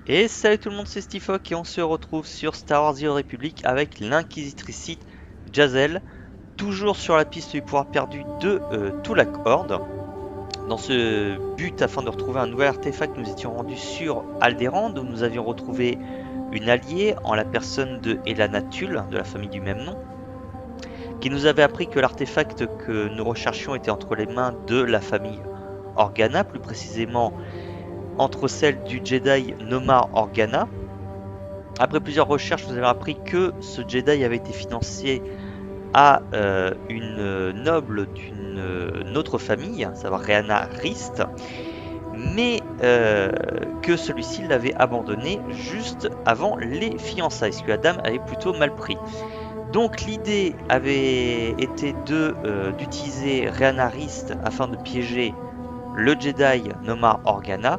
Et salut tout le monde, c'est Stifoc et on se retrouve sur Star Wars The Old Republic avec l'inquisitrice Sith Jazelle, toujours sur la piste du pouvoir perdu de Tulak Horde. Dans ce but, afin de retrouver un nouvel artefact, nous étions rendus sur Alderaan, où nous avions retrouvé une alliée en la personne de Elana Tul, de la famille du même nom, qui nous avait appris que l'artefact que nous recherchions était entre les mains de la famille Organa, plus précisément entre celles du Jedi Nomar Organa. Après plusieurs recherches, nous avons appris que ce Jedi avait été financé à une noble d'une autre famille, à savoir Rhéana Rist, mais que celui-ci l'avait abandonné juste avant les fiançailles, ce que la dame avait plutôt mal pris. Donc l'idée avait été d'utiliser Rhéana Rist afin de piéger le Jedi Nomar Organa,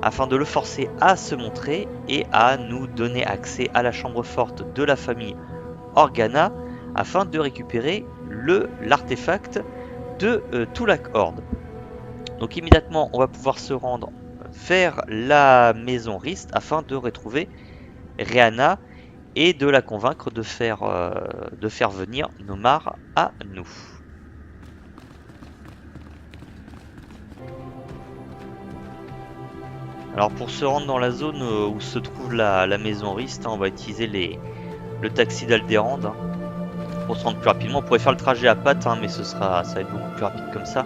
afin de le forcer à se montrer et à nous donner accès à la chambre forte de la famille Organa afin de récupérer l'artefact de Tulak Horde. Donc immédiatement on va pouvoir se rendre vers la maison Rist afin de retrouver Rhéana et de la convaincre de faire venir Nomar à nous. Alors pour se rendre dans la zone où se trouve la maison Rist, on va utiliser le taxi d'Alderaan pour se rendre plus rapidement. On pourrait faire le trajet à pattes, mais ça va être beaucoup plus rapide comme ça.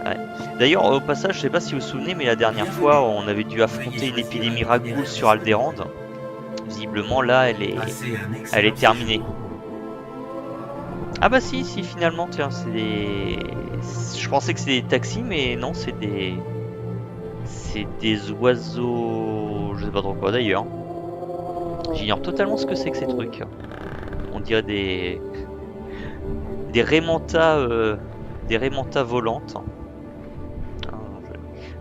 Ouais. D'ailleurs au passage, je sais pas si vous vous souvenez, mais la dernière fois on avait dû affronter une épidémie Ragoul sur Alderaan. Visiblement là elle est terminée. Ah bah si finalement, tiens, je pensais que c'était des taxis, mais non, c'est des oiseaux, je sais pas trop quoi d'ailleurs. J'ignore totalement ce que c'est que ces trucs. On dirait des raimentas, volantes.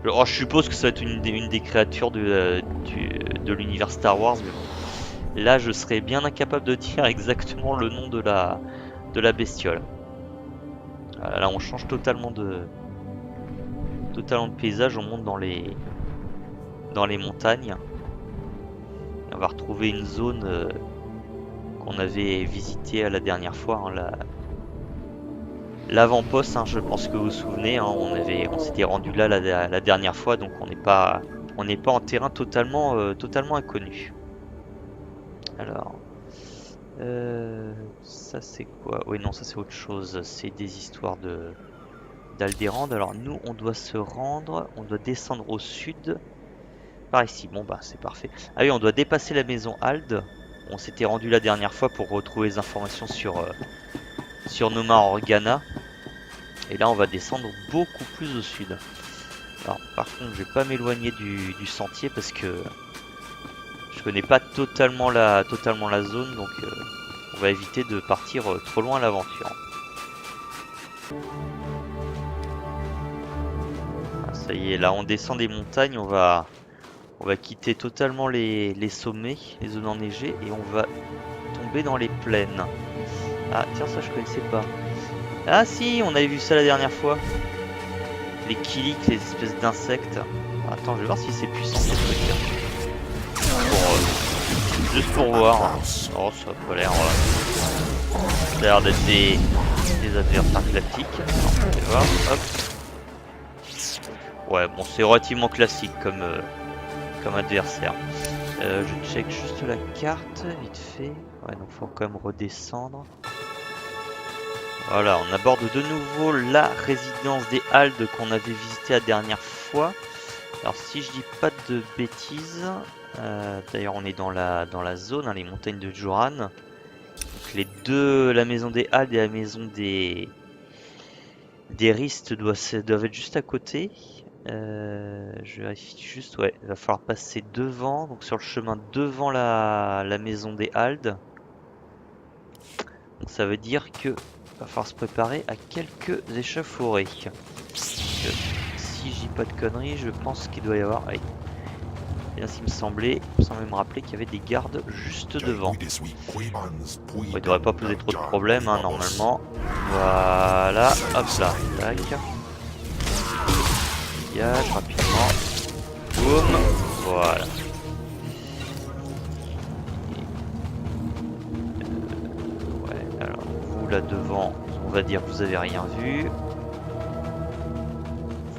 Alors, je suppose que ça va être une des créatures de l'univers Star Wars. Mais là, je serais bien incapable de dire exactement le nom de la bestiole. Là, on change totalement de paysage. On monte dans les montagnes. On va retrouver une zone qu'on avait visitée la dernière fois, l'avant-poste, je pense que vous vous souvenez, on s'était rendu là la dernière fois, donc on n'est pas en terrain totalement inconnu. Alors, ça c'est quoi? Oui, non, ça c'est autre chose, c'est des histoires d'Alderaan. Alors nous, on doit descendre au sud, par ici. Bon bah c'est parfait. Ah oui, on doit dépasser la maison Ald. On s'était rendu la dernière fois pour retrouver les informations sur Nomar Organa. Et là on va descendre beaucoup plus au sud. Alors par contre je vais pas m'éloigner du sentier parce que je connais pas totalement la zone, donc on va éviter de partir trop loin à l'aventure. Ah, ça y est, là on descend des montagnes, on va quitter totalement les sommets, les zones enneigées, et on va tomber dans les plaines. Ah tiens, ça je connaissais pas. Ah si, on avait vu ça la dernière fois. Les killiks, les espèces d'insectes. Attends, je vais voir si c'est puissant ce truc. Juste pour voir. Oh, ça a pas l'air. Ça a l'air d'être des adversaires classiques. On va voir. Hop. Ouais, bon, c'est relativement classique comme adversaire. Je check juste la carte vite fait. Ouais, donc faut quand même redescendre. Voilà, on aborde de nouveau la résidence des Haldes qu'on avait visité la dernière fois. Alors si je dis pas de bêtises, d'ailleurs on est dans la zone, les montagnes de Joran. Donc la maison des Haldes et la maison des Rist doivent être juste à côté. Je vérifie juste, ouais, il va falloir passer devant, donc sur le chemin devant la maison des Haldes. Donc ça veut dire que va falloir se préparer à quelques échauffourées. Si je dis pas de conneries, je pense qu'il doit y avoir. Allez. Bien ce qui me semblait, me rappeler qu'il y avait des gardes juste devant. Bon, il devrait pas poser trop de problèmes normalement. Voilà, hop là, tac. Dégage rapidement. Boum, voilà. là devant, on va dire que vous avez rien vu.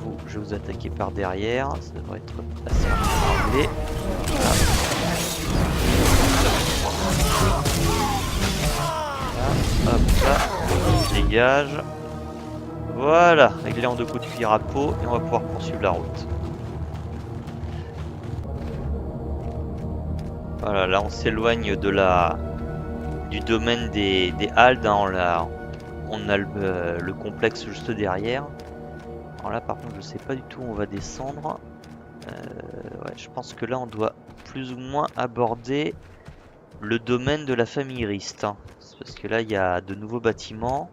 Vous, je vais vous attaquer par derrière, ça devrait être assez rapide. Hop là, dégage. Voilà, réglé en 2 coups de cuir à peau et on va pouvoir poursuivre la route. Voilà, là on s'éloigne de du domaine des Haldes, hein, on a le complexe juste derrière. Alors là par contre je sais pas du tout où on va descendre. Ouais, je pense que là on doit plus ou moins aborder le domaine de la famille Rist, hein. Parce que là il y a de nouveaux bâtiments.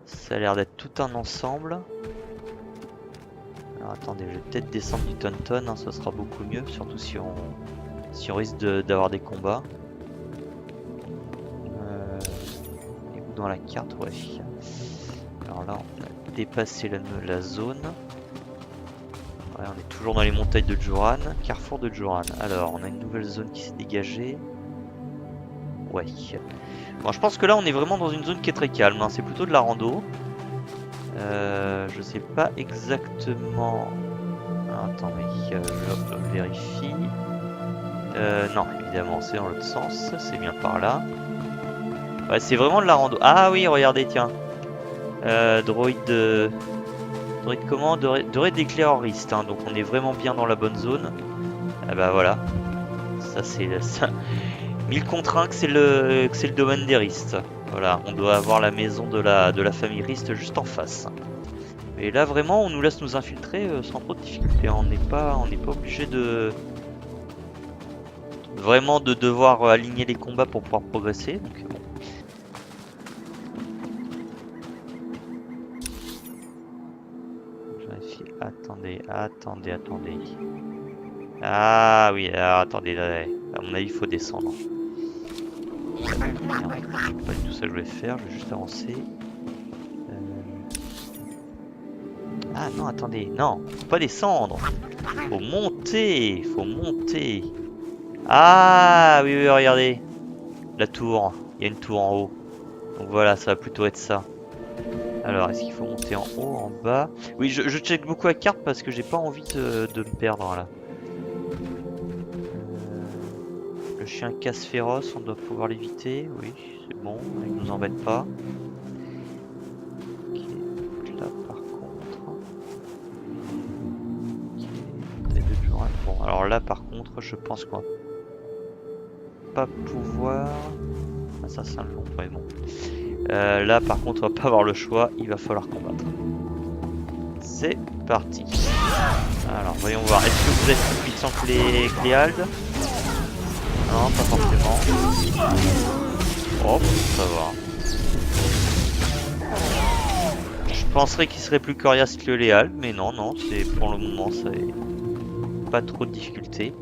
Ça a l'air d'être tout un ensemble. Alors attendez, je vais peut-être descendre du Tauntaun, hein, ça sera beaucoup mieux, surtout si on risque d'avoir des combats. Et où dans la carte, ouais. Alors là, on a dépassé la zone. Ouais, on est toujours dans les montagnes de Joran, carrefour de Joran. Alors, on a une nouvelle zone qui s'est dégagée. Ouais. Bon, je pense que là, on est vraiment dans une zone qui est très calme, hein. C'est plutôt de la rando. Je sais pas exactement. Attendez, je vérifie. Non, évidemment, c'est dans l'autre sens. C'est bien par là. Ouais, c'est vraiment de la rando. Ah oui, regardez, tiens. Droïde comment? Droïde éclairoriste, hein. Donc on est vraiment bien dans la bonne zone. Ah bah voilà. Ça c'est ça. 1000 contre 1 que c'est le domaine des Rist. Voilà, on doit avoir la maison de la famille Rist juste en face. Et là vraiment on nous laisse nous infiltrer sans trop de difficulté. On n'est pas obligé de vraiment de devoir aligner les combats pour pouvoir progresser. Donc bon. Je vérifie. Attendez. Ah oui, alors, attendez, là, à mon avis il faut descendre. C'est pas du tout ça que je voulais faire, je vais juste avancer. Ah non, attendez, non, faut pas descendre. Faut monter. Ah oui, regardez. La tour, il y a une tour en haut. Donc voilà, ça va plutôt être ça. Alors, est-ce qu'il faut monter en haut, en bas? Oui, je check beaucoup la carte parce que j'ai pas envie de me perdre là. Le chien casse féroce, on doit pouvoir l'éviter. Oui, c'est bon, il nous embête pas. Ok, là par contre. Ok, bon, alors là par contre, je pense qu'on va pas pouvoir. Ah, ça c'est un long, ouais, bon. Là par contre, on va pas avoir le choix, il va falloir combattre. C'est parti. Alors, voyons voir. Est-ce que vous êtes plus puissant que les Haldes? Non, pas forcément. Oh, ça va. Je penserais qu'il serait plus coriace que les Haldes, mais non, c'est pour le moment, ça est pas trop de difficulté.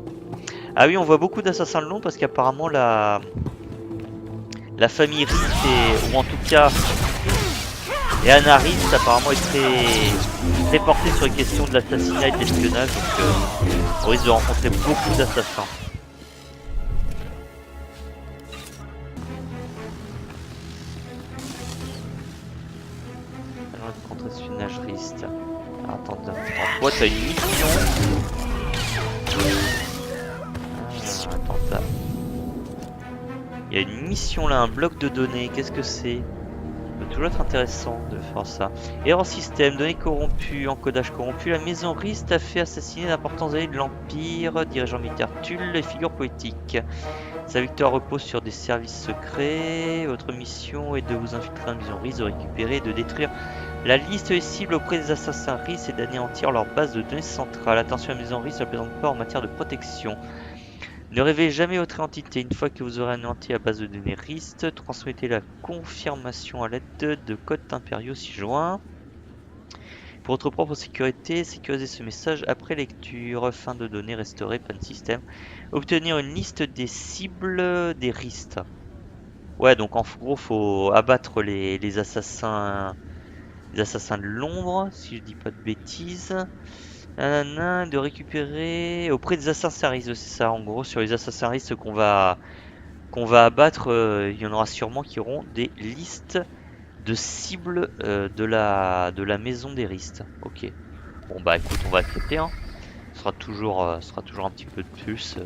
Ah oui, on voit beaucoup d'assassins de long parce qu'apparemment la famille Rist, ou en tout cas, et Anna Rist apparemment est très portée sur les questions de l'assassinat et de l'espionnage, donc on risque de rencontrer beaucoup d'assassins. Contre-espionnage Rist. Attends, toi t'as une mission. Attends, ça. Il y a une mission là, un bloc de données. Qu'est-ce que c'est? Ça peut toujours être intéressant de faire ça. Erreur système, données corrompues, encodage corrompu. La maison Rist a fait assassiner d'importants alliés de l'Empire, dirigeant militaire Tulle et figures politiques. Sa victoire repose sur des services secrets. Votre mission est de vous infiltrer dans la maison Rist, de récupérer et de détruire la liste des cibles auprès des assassins Rist et d'anéantir leur base de données centrale. Attention, la maison Rist ne plaisante pas en matière de protection. Ne révélez jamais votre identité. Une fois que vous aurez anéanti la base de données Rist, transmettez la confirmation à l'aide de codes impériaux ci-joints. Pour votre propre sécurité, sécurisez ce message après lecture. Fin de données restaurée, pan système. Obtenir une liste des cibles des Rist. Ouais, donc en gros, faut abattre les assassins de l'ombre, si je dis pas de bêtises. De récupérer auprès des assassins Rist, c'est ça. En gros, sur les assassins Rist qu'on va abattre, il y en aura sûrement qui auront des listes de cible de la maison des Ristes. Ok. Bon bah écoute, on va accepter, hein. Ce sera toujours un petit peu de plus.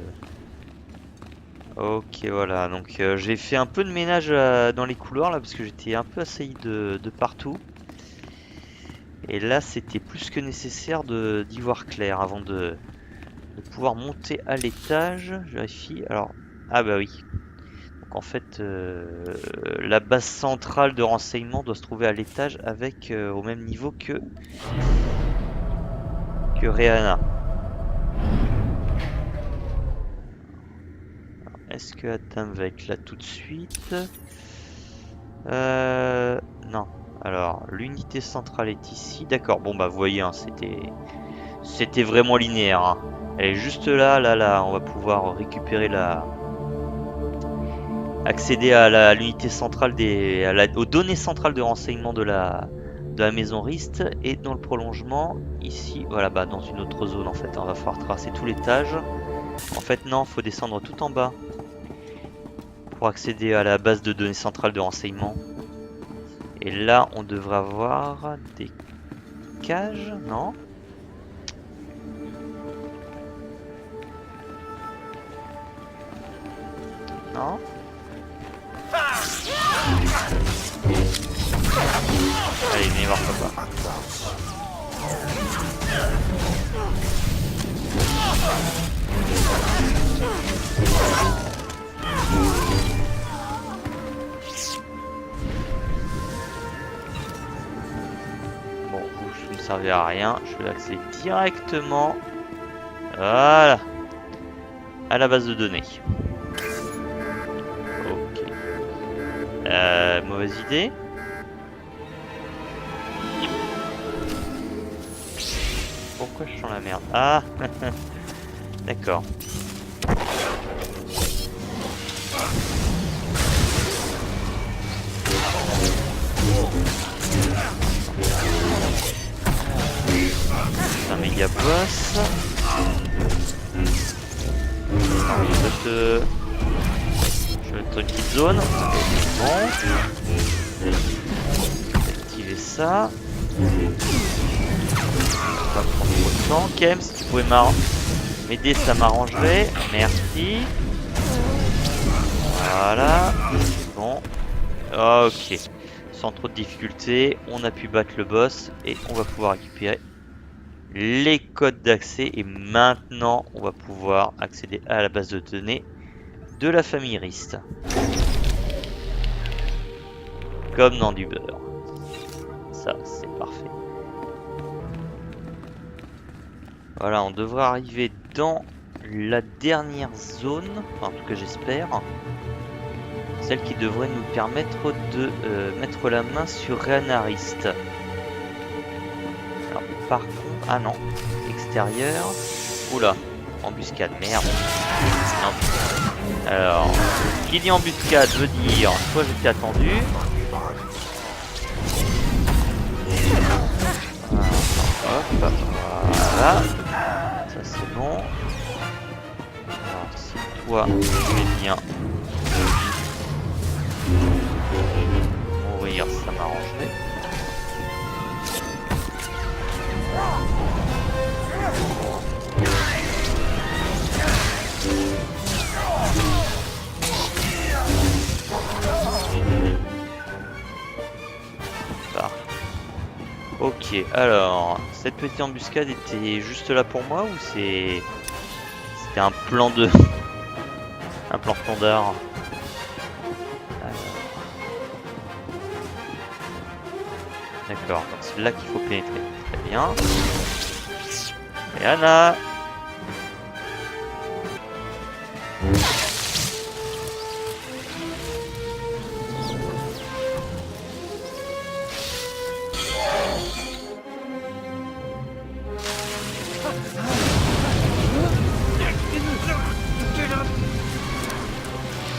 Ok, voilà. Donc j'ai fait un peu de ménage dans les couloirs là parce que j'étais un peu assailli de partout. Et là, c'était plus que nécessaire d'y voir clair avant de pouvoir monter à l'étage. Je vérifie. Alors, ah bah oui. Donc en fait, la base centrale de renseignement doit se trouver à l'étage avec au même niveau que Rihanna. Est-ce que Adam va être là tout de suite? Non. Alors, l'unité centrale est ici. D'accord. Bon bah vous voyez, hein, c'était vraiment linéaire. Hein. Elle est juste là, là. On va pouvoir récupérer accéder à l'unité centrale aux données centrales de renseignement de la maison Rist, et dans le prolongement ici, voilà, bah dans une autre zone en fait. On va falloir traverser tout l'étage. En fait non, faut descendre tout en bas pour accéder à la base de données centrale de renseignement. Et là, on devrait avoir des cages, non? Non? Allez, venez voir papa. Bon, vous ne servez à rien. Je vais accéder directement, voilà, à la base de données. Ok. Mauvaise idée. Pourquoi je sens la merde? Ah. D'accord. Un méga boss. Je vais être une petite zone. Bon. Activer ça. On va prendre trop de temps. Kem, si tu pouvais m'aider, ça m'arrangerait. Merci. Voilà. Bon. Ok. Sans trop de difficultés, on a pu battre le boss et on va pouvoir récupérer les codes d'accès. Et maintenant, on va pouvoir accéder à la base de données de la famille Rist. Comme dans du beurre. Ça, c'est parfait. Voilà, on devrait arriver dans la dernière zone. Enfin, en tout cas, j'espère. Celle qui devrait nous permettre de mettre la main sur Rist. Alors, par contre... Ah non. Extérieur. Oula. Embuscade. Merde. Non. Alors, qui dit embuscade veut dire soit j'étais attendu. Hop, voilà. Ça c'est bon. Alors si toi tu es bien mourir, ça m'arrangerait. Ok, alors, cette petite embuscade était juste là pour moi ou c'était un plan un plan standard? D'accord, donc c'est là qu'il faut pénétrer. Très bien. Et Anna.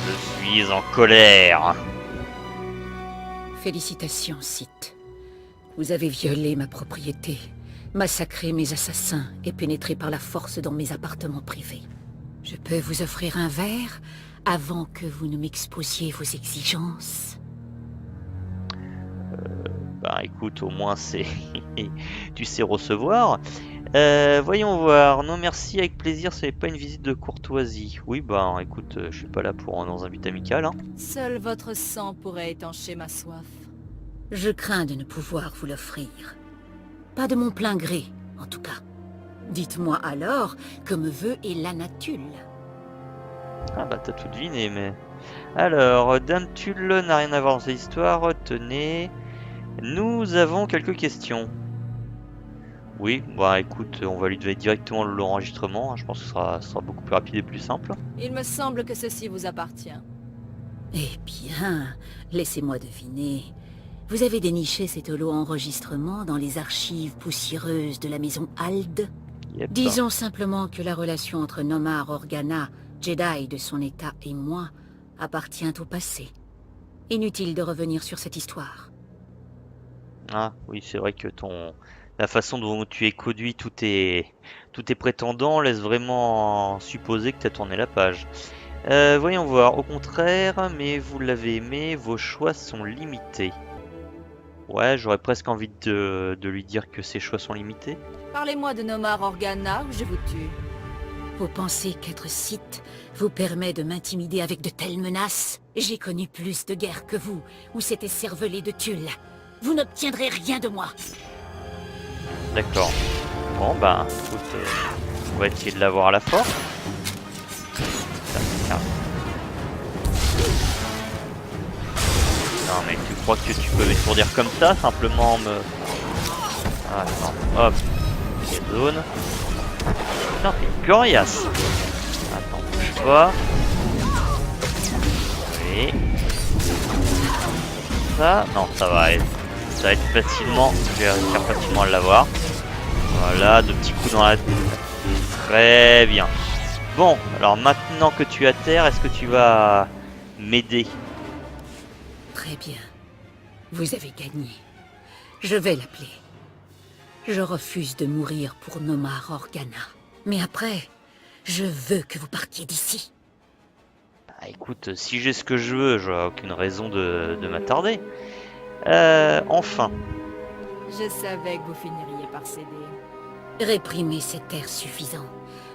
Je suis en colère. Félicitations, Sith. Vous avez violé ma propriété, massacré mes assassins et pénétré par la force dans mes appartements privés. Je peux vous offrir un verre avant que vous ne m'exposiez vos exigences? Bah écoute, au moins c'est tu sais recevoir. Voyons voir. Non merci, avec plaisir, ce n'est pas une visite de courtoisie. Oui bah écoute, je suis pas là pour dans un but amical, hein. Seul votre sang pourrait étancher ma soif. Je crains de ne pouvoir vous l'offrir. Pas de mon plein gré, en tout cas. Dites-moi alors que me veut Elanatul. Ah bah t'as tout deviné, mais... Alors, Dame Tulle n'a rien à voir dans cette histoire, tenez... Nous avons quelques questions. Oui, bah écoute, on va lui donner directement l'enregistrement, hein. Je pense que ce sera beaucoup plus rapide et plus simple. Il me semble que ceci vous appartient. Eh bien, laissez-moi deviner. Vous avez déniché cet holo enregistrement dans les archives poussiéreuses de la maison Ald? Yep. Disons simplement que la relation entre Nomar Organa, Jedi de son état, et moi appartient au passé. Inutile de revenir sur cette histoire. Ah oui, c'est vrai que la façon dont tu es conduit, tous tes prétendants laisse vraiment supposer que tu as tourné la page. Voyons voir, au contraire, mais vous l'avez aimé, vos choix sont limités. Ouais, j'aurais presque envie de lui dire que ses choix sont limités. Parlez-moi de Nomar Organa ou je vous tue. Vous pensez qu'être Sith vous permet de m'intimider avec de telles menaces? J'ai connu plus de guerres que vous, où c'était cervelé de Tulle. Vous n'obtiendrez rien de moi. D'accord. Bon bah, écoute, on va essayer de l'avoir à la force. Non mais tu crois que tu peux m'étourdir comme ça, simplement me... Ah non, hop, zone. Putain, t'es coriace. Attends, bouge pas. Oui. Ça, non, ça va être facilement, je vais réussir facilement à l'avoir. Voilà, 2 petits coups dans la tête. Très bien. Bon, alors maintenant que tu es à terre, est-ce que tu vas m'aider? Très bien. Vous avez gagné. Je vais l'appeler. Je refuse de mourir pour Nomar Organa. Mais après, je veux que vous partiez d'ici. Bah, écoute, si j'ai ce que je veux, j'aurai aucune raison de m'attarder. Enfin. Je savais que vous finiriez par céder. Réprimer cet air suffisant.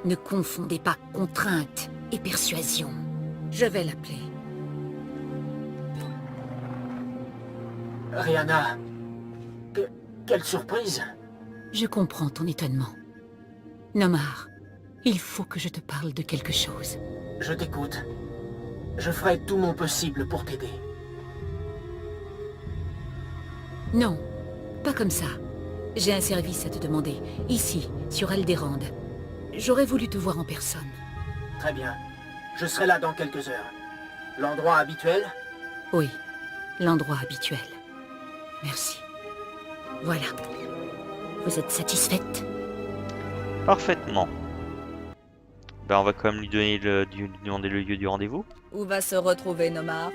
Ne confondez pas contrainte et persuasion. Je vais l'appeler. Rihanna, quelle surprise! Je comprends ton étonnement. Nomar, il faut que je te parle de quelque chose. Je t'écoute. Je ferai tout mon possible pour t'aider. Non, pas comme ça. J'ai un service à te demander, ici, sur Alderaan. J'aurais voulu te voir en personne. Très bien. Je serai là dans quelques heures. L'endroit habituel? Oui, l'endroit habituel. Merci. Voilà. Vous êtes satisfaite? Parfaitement. Ben, on va quand même lui demander le lieu du rendez-vous. Où va se retrouver Nomar?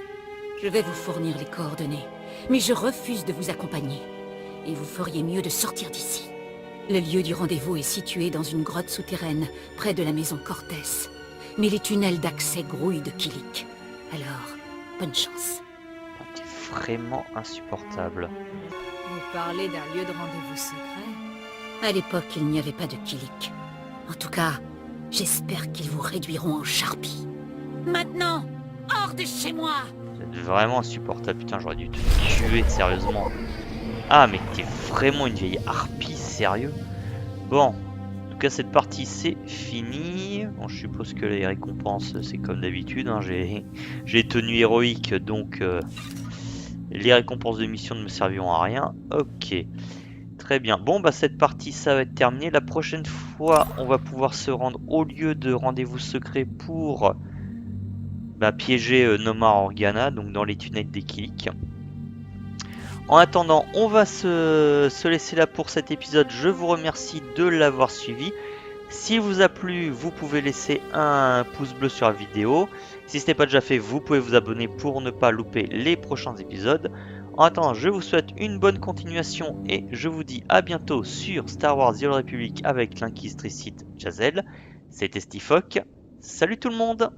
Je vais vous fournir les coordonnées, mais je refuse de vous accompagner. Et vous feriez mieux de sortir d'ici. Le lieu du rendez-vous est situé dans une grotte souterraine, près de la maison Cortès. Mais les tunnels d'accès grouillent de Kilik. Alors, bonne chance. T'es vraiment insupportable. Vous parlez d'un lieu de rendez-vous secret? À l'époque, il n'y avait pas de Kilik. En tout cas, j'espère qu'ils vous réduiront en charpie. Maintenant, hors de chez moi! C'est vraiment insupportable. Putain, j'aurais dû te tuer, sérieusement. Ah, mais t'es vraiment une vieille harpie, sérieux? Bon, en tout cas, cette partie, c'est fini. Bon, je suppose que les récompenses, c'est comme d'habitude, hein. J'ai tenue héroïque, donc les récompenses de mission ne me serviront à rien. Ok. Très bien. Bon, bah cette partie, ça va être terminé. La prochaine fois, on va pouvoir se rendre au lieu de rendez-vous secret pour piéger Nomar Organa, donc dans les tunnels des Kilik. En attendant, on va se laisser là pour cet épisode. Je vous remercie de l'avoir suivi. S'il vous a plu, vous pouvez laisser un pouce bleu sur la vidéo. Si ce n'est pas déjà fait, vous pouvez vous abonner pour ne pas louper les prochains épisodes. En attendant, je vous souhaite une bonne continuation et je vous dis à bientôt sur Star Wars The Old Republic avec l'inquisitrice Jazelle. C'était Stifoc. Salut tout le monde!